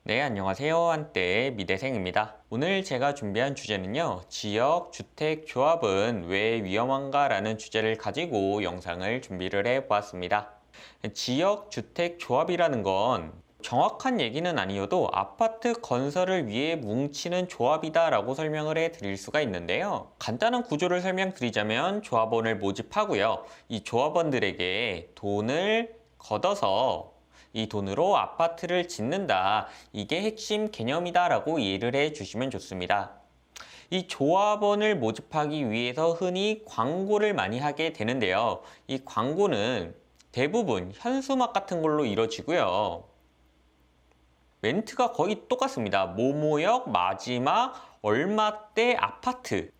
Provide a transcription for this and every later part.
네, 안녕하세요. 한때의 미대생입니다. 오늘 제가 준비한 주제는요, 지역 주택 조합은 왜 위험한가 라는 주제를 가지고 영상을 준비를 해 보았습니다. 지역 주택 조합이라는 건 정확한 얘기는 아니어도 아파트 건설을 위해 뭉치는 조합이다 라고 설명을 해 드릴 수가 있는데요. 간단한 구조를 설명드리자면 조합원을 모집하고요. 이 조합원들에게 돈을 걷어서 이 돈으로 아파트를 짓는다. 이게 핵심 개념이다 라고 이해를 해 주시면 좋습니다. 이 조합원을 모집하기 위해서 흔히 광고를 많이 하게 되는데요. 이 광고는 대부분 현수막 같은 걸로 이루어지고요. 멘트가 거의 똑같습니다. 모모역 마지막 얼마대 아파트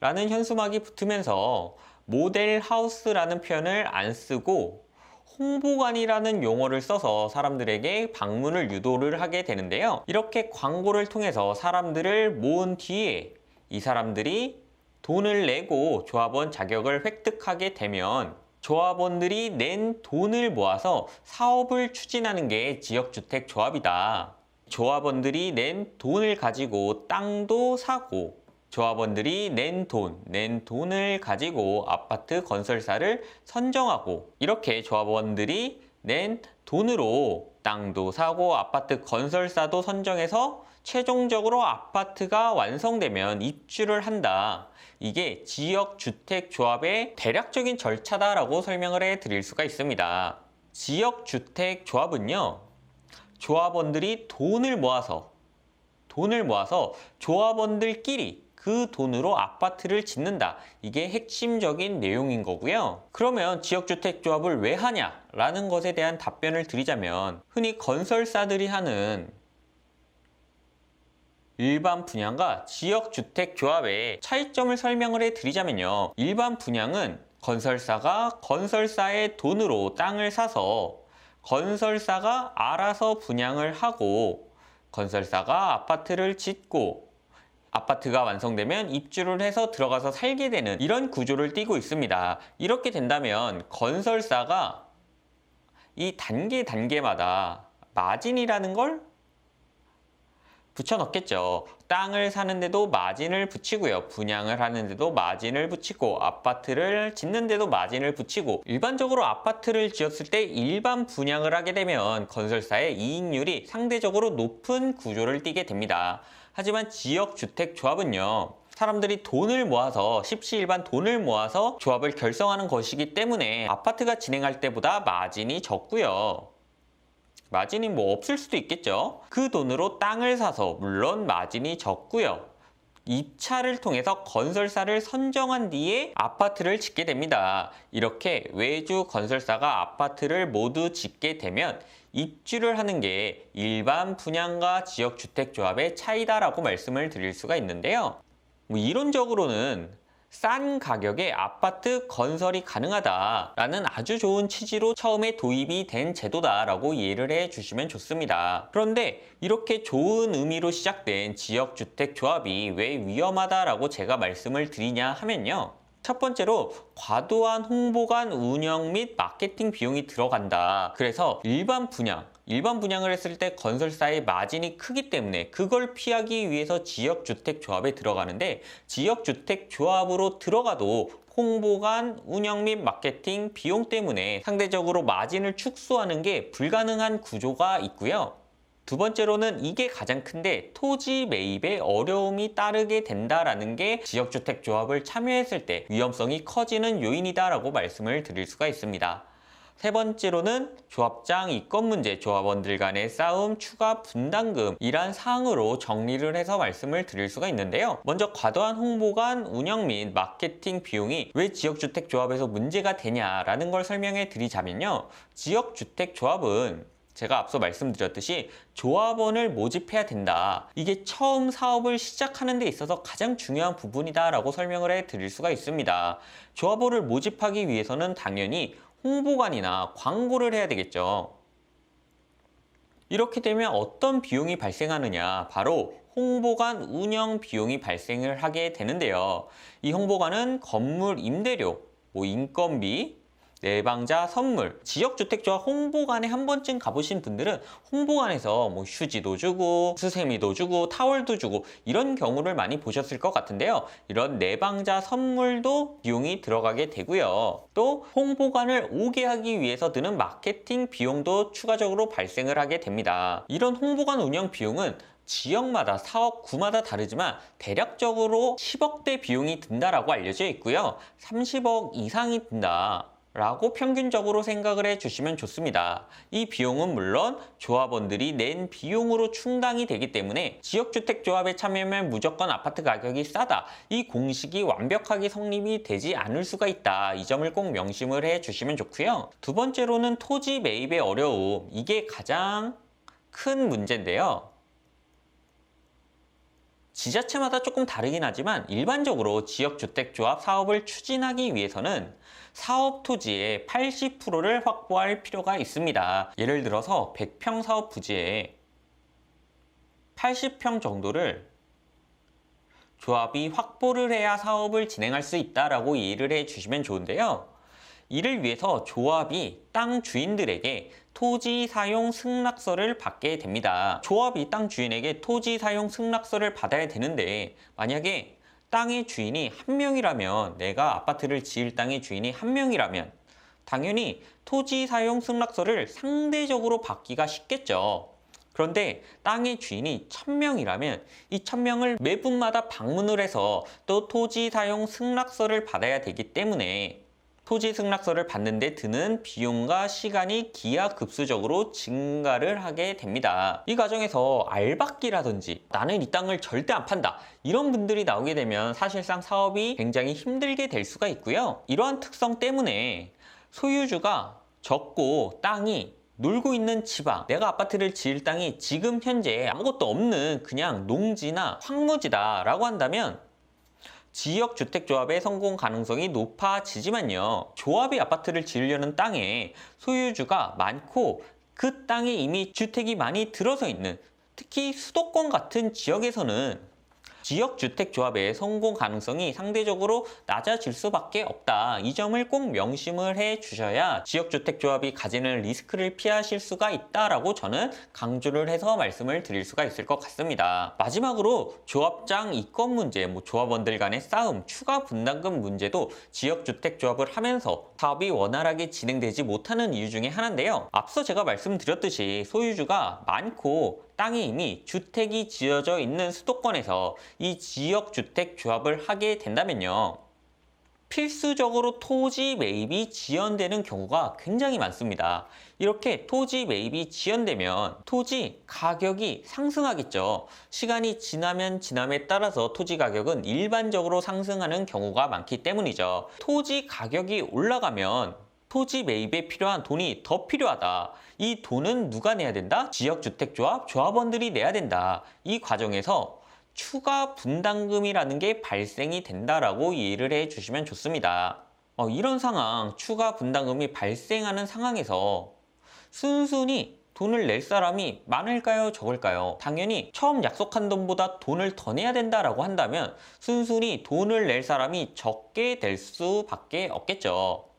라는 현수막이 붙으면서 모델 하우스라는 표현을 안 쓰고 홍보관이라는 용어를 써서 사람들에게 방문을 유도를 하게 되는데요. 이렇게 광고를 통해서 사람들을 모은 뒤에 이 사람들이 돈을 내고 조합원 자격을 획득하게 되면 조합원들이 낸 돈을 모아서 사업을 추진하는 게 지역주택 조합이다. 조합원들이 낸 돈을 가지고 땅도 사고 조합원들이 낸 돈을 가지고 아파트 건설사를 선정하고 이렇게 조합원들이 낸 돈으로 땅도 사고 아파트 건설사도 선정해서 최종적으로 아파트가 완성되면 입주를 한다. 이게 지역주택조합의 대략적인 절차다라고 설명을 해 드릴 수가 있습니다. 지역주택조합은요, 조합원들이 돈을 모아서 조합원들끼리 그 돈으로 아파트를 짓는다. 이게 핵심적인 내용인 거고요. 그러면 지역주택조합을 왜 하냐라는 것에 대한 답변을 드리자면 흔히 건설사들이 하는 일반 분양과 지역주택조합의 차이점을 설명을 해드리자면요. 일반 분양은 건설사가 건설사의 돈으로 땅을 사서 건설사가 알아서 분양을 하고 건설사가 아파트를 짓고 아파트가 완성되면 입주를 해서 들어가서 살게 되는 이런 구조를 띠고 있습니다. 이렇게 된다면 건설사가 이 단계마다 마진이라는 걸 붙여넣겠죠. 땅을 사는데도 마진을 붙이고요. 분양을 하는데도 마진을 붙이고 아파트를 짓는데도 마진을 붙이고 일반적으로 아파트를 지었을 때 일반 분양을 하게 되면 건설사의 이익률이 상대적으로 높은 구조를 띠게 됩니다. 하지만 지역주택조합은요. 사람들이 돈을 모아서 십시일반 돈을 모아서 조합을 결성하는 것이기 때문에 아파트가 진행할 때보다 마진이 적고요. 마진이 없을 수도 있겠죠. 그 돈으로 땅을 사서 물론 마진이 적고요. 입찰을 통해서 건설사를 선정한 뒤에 아파트를 짓게 됩니다. 이렇게 외주 건설사가 아파트를 모두 짓게 되면 입주를 하는 게 일반 분양과 지역주택조합의 차이다라고 말씀을 드릴 수가 있는데요. 이론적으로는 싼 가격에 아파트 건설이 가능하다라는 아주 좋은 취지로 처음에 도입이 된 제도다라고 이해를 해 주시면 좋습니다. 그런데 이렇게 좋은 의미로 시작된 지역주택조합이 왜 위험하다라고 제가 말씀을 드리냐 하면요. 첫 번째로 과도한 홍보관 운영 및 마케팅 비용이 들어간다. 그래서 일반 분양을 했을 때 건설사의 마진이 크기 때문에 그걸 피하기 위해서 지역주택조합에 들어가는데 지역주택조합으로 들어가도 홍보관 운영 및 마케팅 비용 때문에 상대적으로 마진을 축소하는 게 불가능한 구조가 있고요. 두 번째로는 이게 가장 큰데 토지 매입에 어려움이 따르게 된다라는 게 지역주택조합을 참여했을 때 위험성이 커지는 요인이다라고 말씀을 드릴 수가 있습니다. 세 번째로는 조합장 이권 문제, 조합원들 간의 싸움, 추가 분담금 이란 사항으로 정리를 해서 말씀을 드릴 수가 있는데요. 먼저 과도한 홍보관 운영 및 마케팅 비용이 왜 지역주택조합에서 문제가 되냐라는 걸 설명해 드리자면요. 지역주택조합은 제가 앞서 말씀드렸듯이 조합원을 모집해야 된다. 이게 처음 사업을 시작하는 데 있어서 가장 중요한 부분이다 라고 설명을 해 드릴 수가 있습니다. 조합원을 모집하기 위해서는 당연히 홍보관이나 광고를 해야 되겠죠. 이렇게 되면 어떤 비용이 발생하느냐? 바로 홍보관 운영 비용이 발생을 하게 되는데요. 이 홍보관은 건물 임대료, 인건비, 내방자 선물, 지역주택조합 홍보관에 한 번쯤 가보신 분들은 홍보관에서 뭐 휴지도 주고 수세미도 주고 타월도 주고 이런 경우를 많이 보셨을 것 같은데요. 이런 내방자 선물도 비용이 들어가게 되고요. 또 홍보관을 오게 하기 위해서 드는 마케팅 비용도 추가적으로 발생을 하게 됩니다. 이런 홍보관 운영 비용은 지역마다 사업구마다 다르지만 대략적으로 10억대 비용이 든다라고 알려져 있고요. 30억 이상이 든다 라고 평균적으로 생각을 해주시면 좋습니다. 이 비용은 물론 조합원들이 낸 비용으로 충당이 되기 때문에 지역주택조합에 참여하면 무조건 아파트 가격이 싸다. 이 공식이 완벽하게 성립이 되지 않을 수가 있다. 이 점을 꼭 명심을 해주시면 좋고요. 두 번째로는 토지 매입의 어려움. 이게 가장 큰 문제인데요. 지자체마다 조금 다르긴 하지만 일반적으로 지역주택조합 사업을 추진하기 위해서는 사업 토지의 80%를 확보할 필요가 있습니다. 예를 들어서 100평 사업 부지에 80평 정도를 조합이 확보를 해야 사업을 진행할 수 있다라고 이해를 해주시면 좋은데요. 이를 위해서 조합이 땅 주인들에게 토지 사용 승낙서를 받게 됩니다. 조합이 땅 주인에게 토지 사용 승낙서를 받아야 되는데 만약에 땅의 주인이 한 명이라면 내가 아파트를 지을 땅의 주인이 한 명이라면 당연히 토지 사용 승낙서를 상대적으로 받기가 쉽겠죠. 그런데 땅의 주인이 1000명이라면 이 1000명을 매분마다 방문을 해서 또 토지 사용 승낙서를 받아야 되기 때문에 토지 승낙서를 받는 데 드는 비용과 시간이 기하급수적으로 증가를 하게 됩니다. 이 과정에서 알박기라든지 나는 이 땅을 절대 안 판다 이런 분들이 나오게 되면 사실상 사업이 굉장히 힘들게 될 수가 있고요. 이러한 특성 때문에 소유주가 적고 땅이 놀고 있는 지방, 내가 아파트를 지을 땅이 지금 현재 아무것도 없는 그냥 농지나 황무지다 라고 한다면 지역주택조합의 성공 가능성이 높아지지만요. 조합이 아파트를 지으려는 땅에 소유주가 많고 그 땅에 이미 주택이 많이 들어서 있는 특히 수도권 같은 지역에서는 지역주택조합의 성공 가능성이 상대적으로 낮아질 수밖에 없다. 이 점을 꼭 명심을 해 주셔야 지역주택조합이 가지는 리스크를 피하실 수가 있다라고 저는 강조를 해서 말씀을 드릴 수가 있을 것 같습니다. 마지막으로 조합장 이권 문제, 조합원들 간의 싸움, 추가 분담금 문제도 지역주택조합을 하면서 사업이 원활하게 진행되지 못하는 이유 중에 하나인데요. 앞서 제가 말씀드렸듯이 소유주가 많고 땅에 이미 주택이 지어져 있는 수도권에서 이 지역주택조합을 하게 된다면요. 필수적으로 토지 매입이 지연되는 경우가 굉장히 많습니다. 이렇게 토지 매입이 지연되면 토지 가격이 상승하겠죠. 시간이 지나면 지남에 따라서 토지 가격은 일반적으로 상승하는 경우가 많기 때문이죠. 토지 가격이 올라가면 토지 매입에 필요한 돈이 더 필요하다. 이 돈은 누가 내야 된다? 지역주택조합, 조합원들이 내야 된다. 이 과정에서 추가 분담금이라는 게 발생이 된다라고 이해를 해주시면 좋습니다. 이런 상황, 추가 분담금이 발생하는 상황에서 순순히 돈을 낼 사람이 많을까요? 적을까요? 당연히 처음 약속한 돈보다 돈을 더 내야 된다라고 한다면 순순히 돈을 낼 사람이 적게 될 수밖에 없겠죠.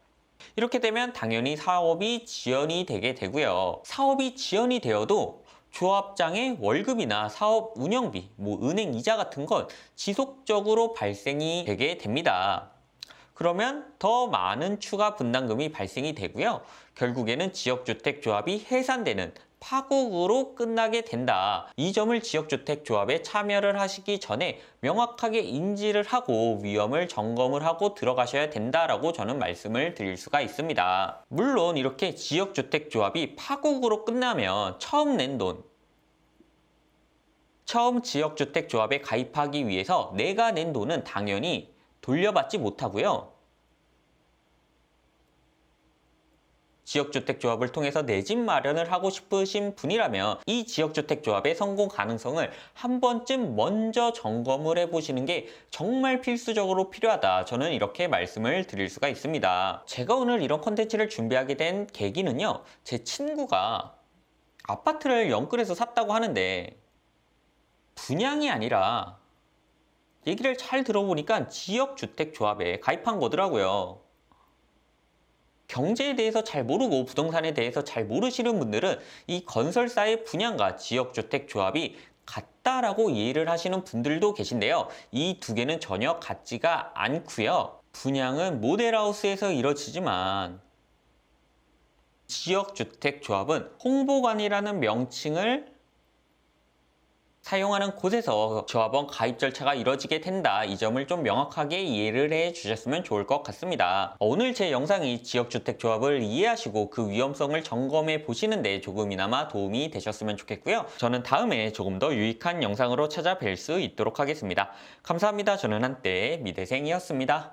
이렇게 되면 당연히 사업이 지연이 되게 되고요. 사업이 지연이 되어도 조합장의 월급이나 사업 운영비, 은행 이자 같은 건 지속적으로 발생이 되게 됩니다. 그러면 더 많은 추가 분담금이 발생이 되고요. 결국에는 지역주택조합이 해산되는 파국으로 끝나게 된다. 이 점을 지역주택조합에 참여를 하시기 전에 명확하게 인지를 하고 위험을 점검을 하고 들어가셔야 된다라고 저는 말씀을 드릴 수가 있습니다. 물론 이렇게 지역주택조합이 파국으로 끝나면 처음 낸 돈, 처음 지역주택조합에 가입하기 위해서 내가 낸 돈은 당연히 돌려받지 못하고요. 지역주택조합을 통해서 내 집 마련을 하고 싶으신 분이라면 이 지역주택조합의 성공 가능성을 한 번쯤 먼저 점검을 해보시는 게 정말 필수적으로 필요하다. 저는 이렇게 말씀을 드릴 수가 있습니다. 제가 오늘 이런 컨텐츠를 준비하게 된 계기는요. 제 친구가 아파트를 영끌해서 샀다고 하는데 분양이 아니라 얘기를 잘 들어보니까 지역주택조합에 가입한 거더라고요. 경제에 대해서 잘 모르고 부동산에 대해서 잘 모르시는 분들은 이 건설사의 분양과 지역주택조합이 같다라고 이해를 하시는 분들도 계신데요. 이 두 개는 전혀 같지가 않고요. 분양은 모델하우스에서 이루어지지만 지역주택조합은 홍보관이라는 명칭을 사용하는 곳에서 조합원 가입 절차가 이뤄지게 된다. 이 점을 좀 명확하게 이해를 해 주셨으면 좋을 것 같습니다. 오늘 제 영상이 지역주택조합을 이해하시고 그 위험성을 점검해 보시는 데 조금이나마 도움이 되셨으면 좋겠고요. 저는 다음에 조금 더 유익한 영상으로 찾아뵐 수 있도록 하겠습니다. 감사합니다. 저는 한때 미대생이었습니다.